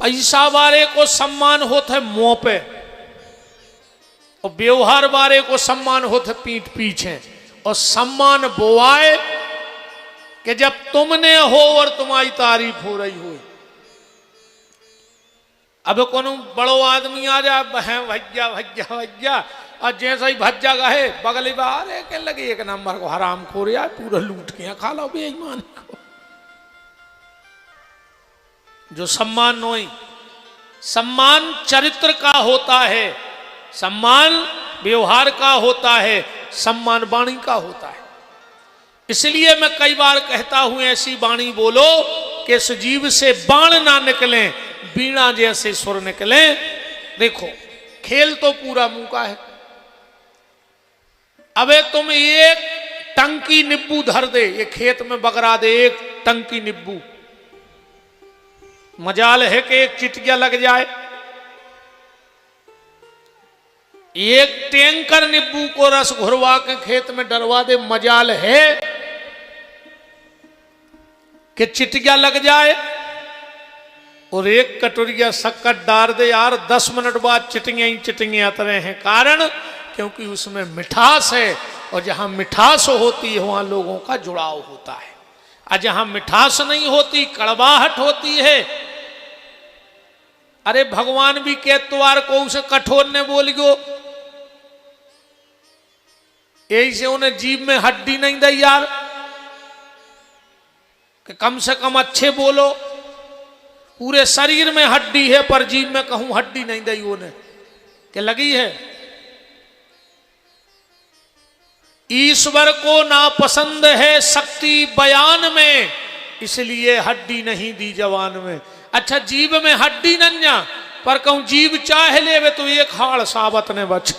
पैसा वाले को सम्मान होता है मुंह पे और व्यवहार वाले को सम्मान होता है पीठ पीछे। और सम्मान बोआए कि जब तुमने हो और तुम्हारी तारीफ हो रही हो। अब कोनो बड़ो आदमी आ जाए भज्जा भज्जा भज्जा और जैसा ही भज्जा गए बगली बाहर के लगे एक नंबर को हराम खो रहा पूरा लूट के खा लो बेईमान को। जो सम्मान नोई, सम्मान चरित्र का होता है, सम्मान व्यवहार का होता है, सम्मान वाणी का होता है। इसलिए मैं कई बार कहता हूं ऐसी वाणी बोलो कि इस जीव से बाण ना निकले, बीणा जैसे सुर निकले। देखो खेल तो पूरा मुंह का है। अबे तुम एक टंकी नींबू धर दे, ये खेत में बगरा दे एक टंकी नींबू, मजाल है कि एक चिटिया लग जाए। एक टैंकर नींबू को रस घुरवा के खेत में डलवा दे, मजाल है कि चिटिया लग जाए। और एक कटोरिया शक्कर डाल दे यार, 10 मिनट बाद चिटिंगे ही चिटिंगे आते हैं। कारण क्योंकि उसमें मिठास है, और जहां मिठास होती है वहां लोगों का जुड़ाव होता है। और जहां मिठास नहीं होती कड़वाहट होती है। अरे भगवान भी के त्वार को उसे कठोर ने बोल गो, यही से उन्हें जीभ में हड्डी नहीं दी यार कि कम से कम अच्छे बोलो। पूरे शरीर में हड्डी है पर जीभ में कहूं हड्डी नहीं दी उन्हें कि लगी है। ईश्वर को नापसंद है शक्ति बयान में, इसलिए हड्डी नहीं दी जवान में। अच्छा जीभ में हड्डी नन्या पर कहूं जीभ चाह ले तो एक हाड़ साबत ने बच।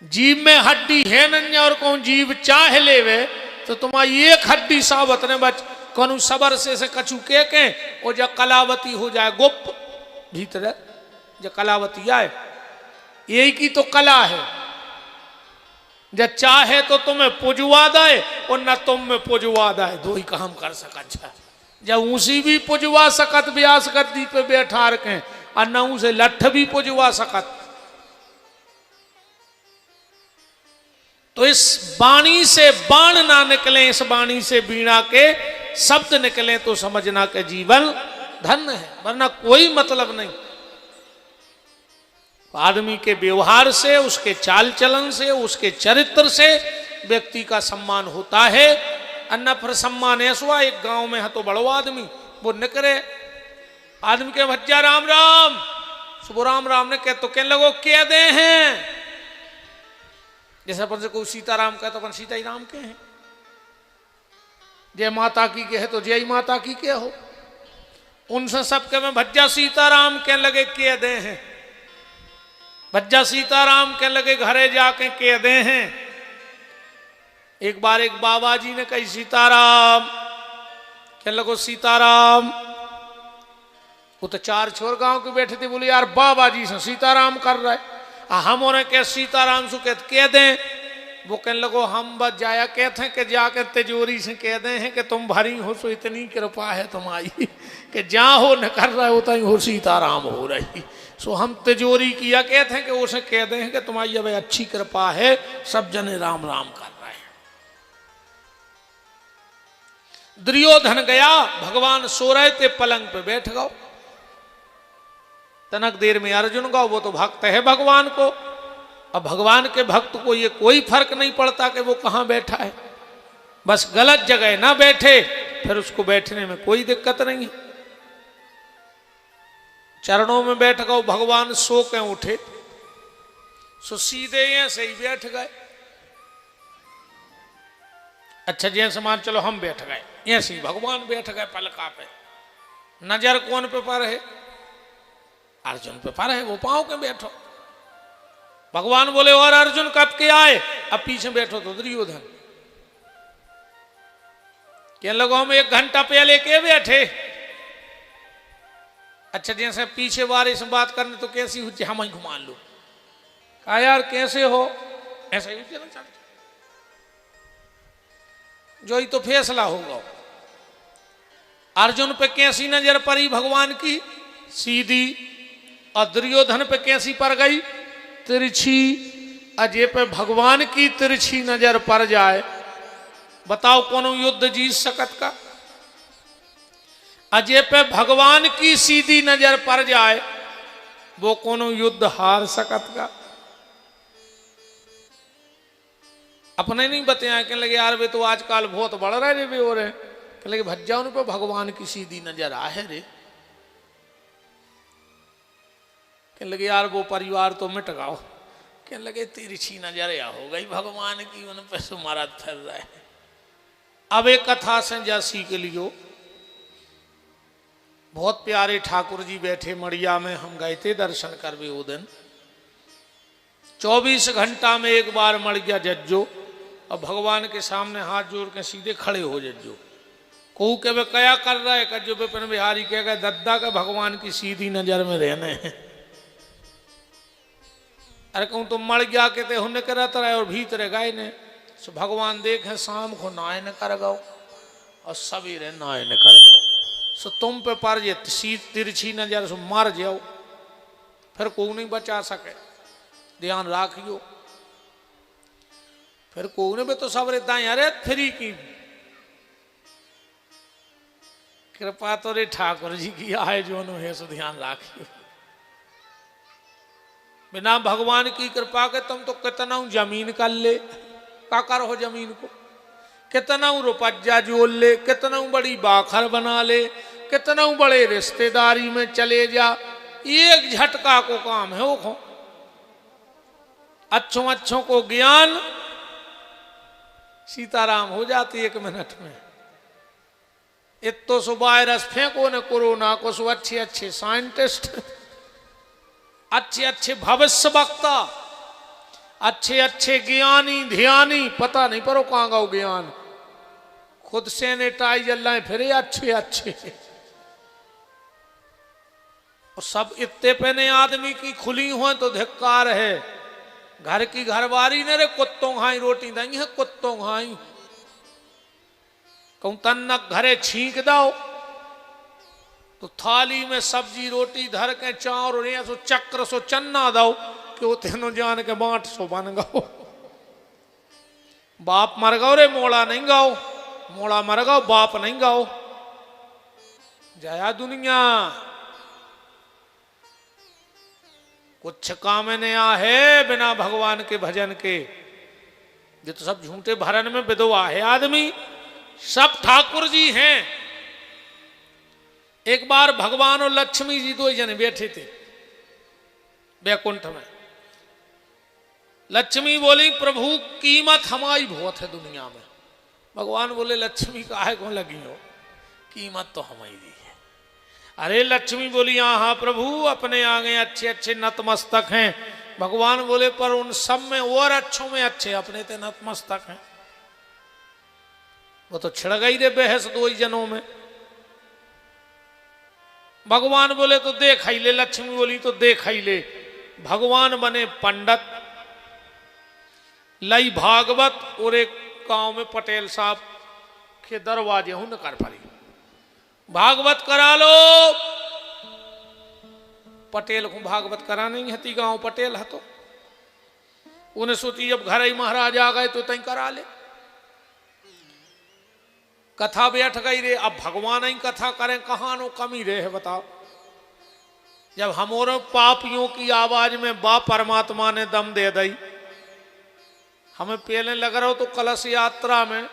जीभ में हड्डी है नन्या और कहूं जीभ चाह ले तो तुम्हारी एक हड्डी साबत ने बच। कौन सबर से कछु के और जब कलावती हो जाए गुप्त भीतर जब कलावती आए, यही की तो कला है। जब चाहे तो तुम्हें पुजवा दे और न तुम में पुजवा दे, दो ही काम कर सकत। जब ऊसी भी पुजवा सकत ब्यास गद्दी पे बैठा रखे और न उसे लठ भी पुजवा सकत। तो इस वाणी से बाण ना निकले, इस वाणी से बीणा के शब्द निकले तो समझना के जीवन धन्य है, वरना कोई मतलब नहीं। आदमी के व्यवहार से, उसके चाल चलन से, उसके चरित्र से व्यक्ति का सम्मान होता है। अन्ना फिर सम्मान ऐसा एक गांव में है तो बड़ो आदमी वो निकरे आदमी के भज्जा राम राम सुबह राम राम ने कह तो कहने लगो क्या दे हैं। जैसे अपन से कोई सीताराम कहे तो अपन सीता ही राम के हैं, जय माता की के है तो जय माता की के हो। उनसे सबके में भज्जा सीताराम कहने लगे के दे हैं। भज्जा सीताराम कहने लगे घरे जाके के दे हैं। एक बार एक बाबा जी ने कही सीताराम, कहने लगो सीताराम। वो तो 4 छोर गांव के बैठे थे, बोले यार बाबा जी से सीताराम कर रहे हम उन्हें क्या सीताराम सु कह दें। वो कहने लगो हम बस जाया कहते हैं कि जाकर तिजोरी से कह दें हैं कि तुम भरी हो सो इतनी कृपा है तुम्हारी कि जहाँ हो न कर रहे होता ही हो सीताराम हो रही। सो हम तिजोरी किया कहते हैं कि उसे कह दें हैं कि तुम्हारी अब अच्छी कृपा है, सब जने राम राम कर रहे हैं। दुर्योधन गया, भगवान सो रहे थे पलंग पे बैठ गओ। तनक देर में अर्जुन गओ, वो तो भक्त है भगवान को। अब भगवान के भक्त को ये कोई फर्क नहीं पड़ता कि वो कहां बैठा है, बस गलत जगह ना बैठे फिर उसको बैठने में कोई दिक्कत नहीं है। चरणों में बैठ गए, भगवान सो के उठे सो सीधे ऐसे ही बैठ गए। अच्छा जैसे मान चलो हम बैठ गए, ऐसे ही भगवान बैठ गए पलका पे। नजर कौन पे पर है? अर्जुन पे पर है, वो पांव के बैठो। भगवान बोले और अर्जुन कब के आए? अब पीछे बैठो तो दुर्योधन। कहने लगो हम 1 घंटा पहले के बैठे। अच्छा जैसे पीछे वाले से बात करने तो कैसी हुई, हम ही घुमा लो। कहा यार कैसे हो? ऐसा ही चलना चाहिए, जो ही तो फैसला होगा। अर्जुन पे कैसी नजर पड़ी भगवान की? सीधी। और दुर्योधन पे कैसी पड़ गई? तिरछी। अजय पे भगवान की तिरछी नजर पड़ जाए, बताओ कौन युद्ध जीत सकत का? अजय पे भगवान की सीधी नजर पड़ जाए, वो कौन युद्ध हार सकत का? अपने नहीं बताया, कहने लगे यार वे तो आजकल बहुत बढ़ रहे रे हो रहे, कहने लगे भज्जा उन पे भगवान की सीधी नजर आहे रे। कहने लगे यार वो परिवार तो मिट गाओ, कहने लगे तिरछी नजर या हो गई भगवान की, उन पे तुम्हारा फिर रहा है। अब एक कथा से जा सीख लियो। बहुत प्यारे ठाकुर जी बैठे मड़िया में, हम गए थे दर्शन करवे वो दिन। 24 घंटा में एक बार मड़िया जज्जो, और भगवान के सामने हाथ जोड़ के सीधे खड़े हो जज्जो। कहू के वे क्या कर रहा है? कज्जो विपिन बिहारी कह गए दद्दा का भगवान की सीधी नजर में रहने हैं। अरे कहूँ तो मर गया कहते हुन करत रहे और भीतर गए ने, सो भगवान देखे शाम को नाय न कर गाओ और सवेरे नाय न कर गाओ, सो तुम पे पड़ जे तिरछी नजर सो मर जाओ, फिर कोई नहीं बचा सके, ध्यान राखियो। फिर कोई ने भी तो सब रहता है, अरे फ्री की कृपा तो रे ठाकुर जी की आए जो है, सो ध्यान राखियो। बिना भगवान की कृपा के तुम तो कितना जमीन कर ले, का कर हो जमीन को, कितना रुपया जोड़ ले, कितना बड़ी बाखर बना ले, कितना बड़े रिश्तेदारी में चले जा, एक झटका को काम है वो। अच्छों अच्छों को ज्ञान सीताराम हो जाती 1 मिनट में। इतो सो वायरस फेंको न कोरोना को, सो अच्छे अच्छे साइंटिस्ट, अच्छे अच्छे भविष्य वक्ता, अच्छे अच्छे ज्ञानी ध्यानी, पता नहीं परो कहाँ गाओ ज्ञान, खुद सैनिटाइजर लाए फिर अच्छे अच्छे, और सब इतने पहने आदमी की खुली हो तो धिक्कार है। घर की घरवारी ने रे कुत्तों खाई रोटी दई है, कुत्तों खाई कहूं तन्नक घरे छींक दो तो थाली में सब्जी रोटी धर के चार सो चक्र सो चन्ना दो कि वो तेनो जान के बांट सो बन गो। बाप मर गो रे मोड़ा नहीं गाओ, मोड़ा मर गो बाप नहीं गाओ। जया दुनिया कुछ काम ने आ है बिना भगवान के भजन के, ये तो सब झूठे भरन में विधवा है आदमी, सब ठाकुर जी हैं। एक बार भगवान और लक्ष्मी जी 2 जने बैठे थे बैकुंठ में। लक्ष्मी बोली प्रभु कीमत हमारी बहुत है दुनिया में। भगवान बोले लक्ष्मी काहे को लगी हो, कीमत तो हमारी है। अरे लक्ष्मी बोली हाँ हाँ प्रभु अपने आगे अच्छे अच्छे नतमस्तक हैं। भगवान बोले पर उन सब में और अच्छों में अच्छे अपने ते नतमस्तक हैं। वो तो छिड़ गई रे बहस 2 जनों में। भगवान बोले तो देख ही ले, लक्ष्मी बोली तो देख ही ले। भगवान बने पंडित, लई भागवत, और एक गांव में पटेल साहब के दरवाजे हूं न कर पारी, भागवत करा लो। पटेल को भागवत करा नहीं हती, गांव पटेल है तो उन्हें सोची जब घर ही महाराज आ गए तो तई करा ले। कथा बैठ गई रे, अब भगवान ही कथा करें कहां नो कमी रहे बताओ। जब हमारे पापियों की आवाज में बा परमात्मा ने दम दे दी। हमें पहले लग रहा हो तो कलश यात्रा में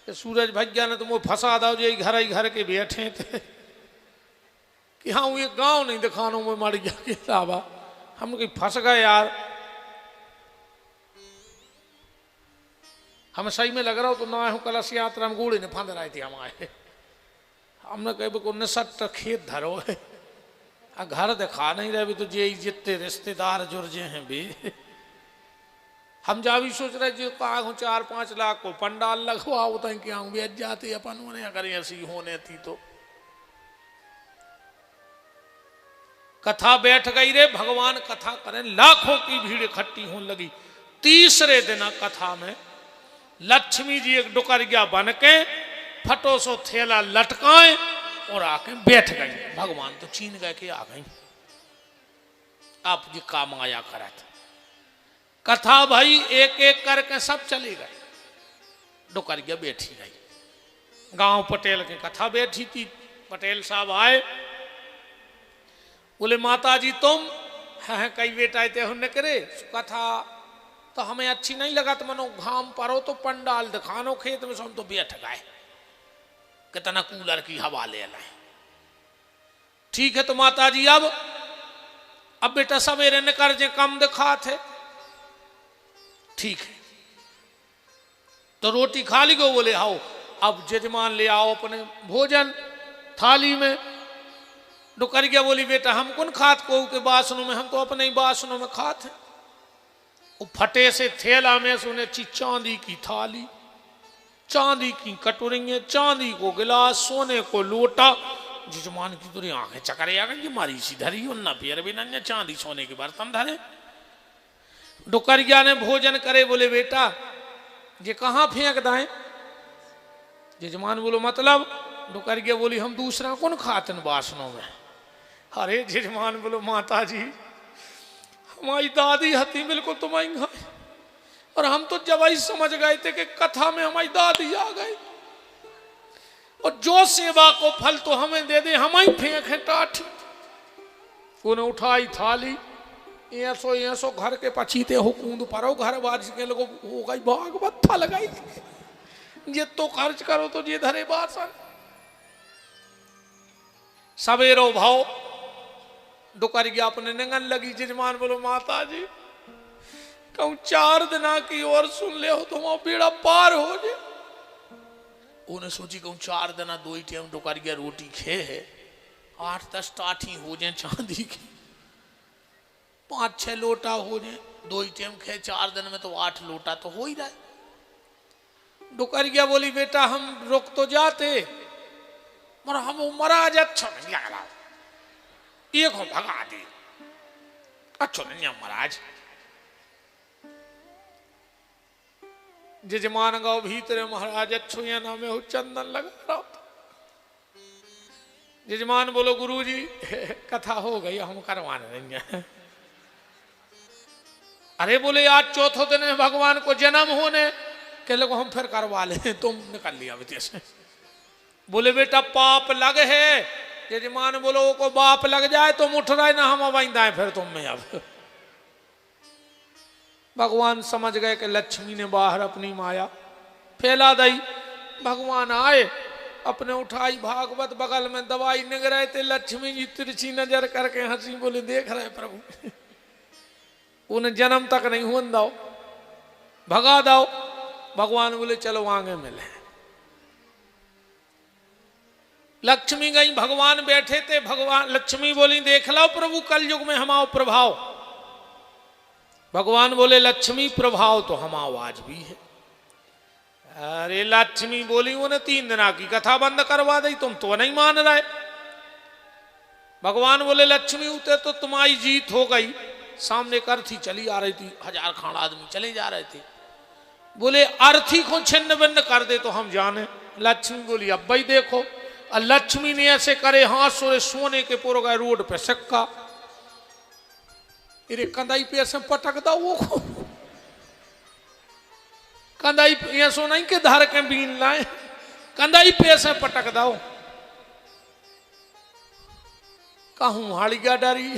सूरज भैया ने तुम फंसा दो जो घर ही घर के बैठे थे कि हाँ ये गांव नहीं दिखानो में मर गया के साहबा, हम कहीं फंस गए यार। हमें सही में लग रहा हो तो ना हो कलश यात्रा में गोड़े ने फांद रहे थे हम आए। हमने कहे को 69 खेत धरो है, घर दिखा नहीं रहे तो जे जितने रिश्तेदार जुर्जे हैं भी। हम जा भी सोच रहे जो कहा 4-5 लाख को पंडाल लगवाओ तो क्या बेच जाते अपन उन्हें अगर ऐसी होने थी तो। कथा बैठ गई रे, भगवान कथा करें, लाखों की भीड़ इकट्ठी होने लगी। तीसरे दिन कथा में लक्ष्मी जी एक डुकरिया बन के फटो सो थैला लटकाए और आके बैठ गई। भगवान तो चीन गए कि आ गई, आप जी काम आया करा था। कथा भाई एक एक करके सब चली गई। डुकरिया बैठी गई। गांव पटेल की कथा बैठी थी। पटेल साहब आए, बोले माता जी तुम है कई बेटा थे हमने करे कथा तो हमें अच्छी नहीं लगा, तो मनो घाम परो तो पंडाल दिखानो खेत में, हम तो बैठ गए, कितना कूलर की हवा ले लाए। ठीक है तो माता जी अब बेटा सवेरे निकल जे कम दिखा थे। ठीक है तो रोटी खा ली गो, बोले आओ अब जजमान ले आओ अपने भोजन थाली में। डुकर गया, बोली बेटा हम कौन खात को के बासनों में, हम तो अपने ही बासनों में खाते। वो फटे से थैला में सुने चांदी की थाली, चांदी की कटोरियां, चांदी को गिलास, सोने को लोटा। जजमान की तो आंखें चकरे आ गई, मारी सी धरी और ना पियर भी ना चांदी सोने के बर्तन धरे। डुकरिया ने भोजन करे, बोले बेटा ये कहाँ फेंक दाए। जजमान बोलो मतलब। डुकरिया बोली हम दूसरा कौन खाते बासनों में। अरे जजमान बोलो माता जी हमारी दादी हती बिल्कुल तुम्हारी घर, और हम तो जब ही समझ गए थे कि कथा में हमारी दादी आ गई, और जो सेवा को फल तो हमें दे दे, हम ही फेंके टाठी। उन्हें उठाई थाली, ऐसो घर के पचीते हो कूद परो, घर बारिश के लोग हो गई भाग बत्था लगाई, ये तो खर्च करो तो ये धरे बासन। सवेरो भाव डुकर गया अपने नंगन लगी। जजमान बोलो माता जी कहूं 4 दिन की और सुन ले हो तो वहां बेड़ा पार हो जाए। उन्हें सोची कहूं 4 दिन 2 ही टाइम डुकर गया रोटी खे है, 8-10 टाठी हो जाए चांदी की, 5-6 लोटा हो जाए, 2 ही टाइम खे 4 दिन में तो 8 लोटा तो हो ही रहा है। डुकर गया बोली बेटा हम रुक तो जाते, मगर हम महाराज अच्छा नहीं लग रहा, एक हो भगा दे, अच्छा नहीं महाराज। जजमान गाँव भीतर महाराज अच्छो या नामे हो चंदन लगा रहा था। जजमान बोलो गुरुजी कथा हो गई हम करवाने देंगे। अरे बोले आज चौथो दिन है भगवान को जन्म होने के लोग हम फिर करवा ले, तुम निकल लिया विदेश से। बोले बेटा पाप लग है। जजमान बोलो को बाप लग जाए तो उठ रहा है ना, हम अबाइंदा है फिर तुम में। अब भगवान समझ गए कि लक्ष्मी ने बाहर अपनी माया फैला दी। भगवान आए, अपने उठाई भागवत बगल में दवाई निग रहे थे। लक्ष्मी जी तिरछी नजर करके हंसी, बोले देख रहे प्रभु उन्हें जन्म तक नहीं हुआ दो, भगा दो। भगवान बोले चलो आगे मिले। लक्ष्मी गई, भगवान बैठे थे। भगवान लक्ष्मी बोली देख लो प्रभु कलयुग में हमाओ प्रभाव। भगवान बोले लक्ष्मी प्रभाव तो हमाओ आज भी है। अरे लक्ष्मी बोली उन्हें 3 दिन की कथा बंद करवा दी, तुम तो नहीं मान रहे। भगवान बोले लक्ष्मी उते तो तुम्हारी जीत हो गई। सामने एक अर्थी चली आ रही थी, 1000 खान आदमी चले जा रहे थे। बोले अर्थी को छिन्न भिन्न कर दे तो हम जाने। लक्ष्मी बोली अब भाई देखो। और लक्ष्मी ने ऐसे करे हाथ सोरे सोने के पुर गए रोड पे सिक्का, इरे कंधाई पे ऐसे पटक दो वो कंधाई ऐसो नहीं के धर के बीन लाए, कंधाई पे ऐसे पटक दो। कहूं हाड़िया डरी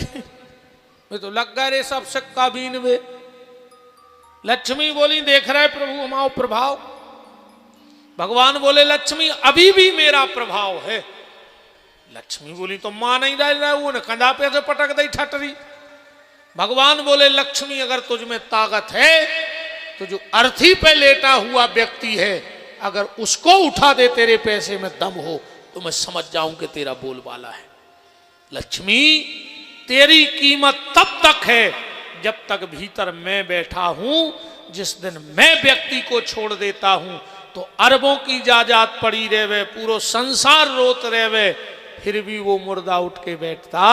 मैं तो लग गए रे सब सिक्का बीन वे। लक्ष्मी बोली देख रहे प्रभु हमारा प्रभाव। भगवान बोले लक्ष्मी अभी भी मेरा प्रभाव है। लक्ष्मी बोली तो मां नहीं डाल रहा, वो कंधा पे से पटक दी ठटरी। भगवान बोले लक्ष्मी अगर तुझ में ताकत है तो जो अर्थी पे लेटा हुआ व्यक्ति है अगर उसको उठा दे तेरे पैसे में दम हो तो मैं समझ जाऊं कि तेरा बोलबाला है। लक्ष्मी तेरी कीमत तब तक है जब तक भीतर मैं बैठा हूं। जिस दिन मैं व्यक्ति को छोड़ देता हूं तो अरबों की जायदाद पड़ी रहे, पूरा संसार रोत रहे, फिर भी वो मुर्दा उठ के बैठता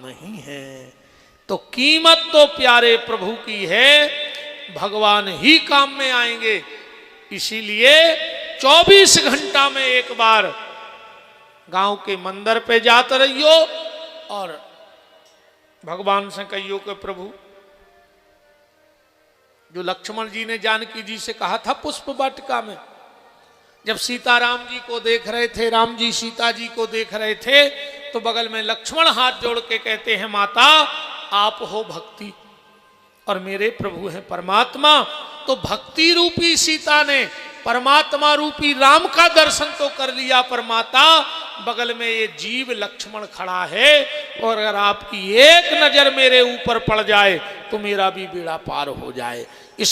नहीं है। तो कीमत तो प्यारे प्रभु की है, भगवान ही काम में आएंगे। इसीलिए 24 घंटा में एक बार गांव के मंदिर पे जाते रहियो और भगवान से कहियो कि प्रभु, जो लक्ष्मण जी ने जानकी जी से कहा था पुष्प वाटिका में, जब सीताराम जी को देख रहे थे, राम जी सीता जी को देख रहे थे, तो बगल में लक्ष्मण हाथ जोड़ के कहते हैं माता आप हो भक्ति और मेरे प्रभु हैं परमात्मा। तो भक्ति रूपी सीता ने परमात्मा रूपी राम का दर्शन तो कर लिया, पर माता बगल में ये जीव लक्ष्मण खड़ा है और अगर आपकी एक नजर मेरे ऊपर पड़ जाए तो मेरा भी बेड़ा पार हो जाए।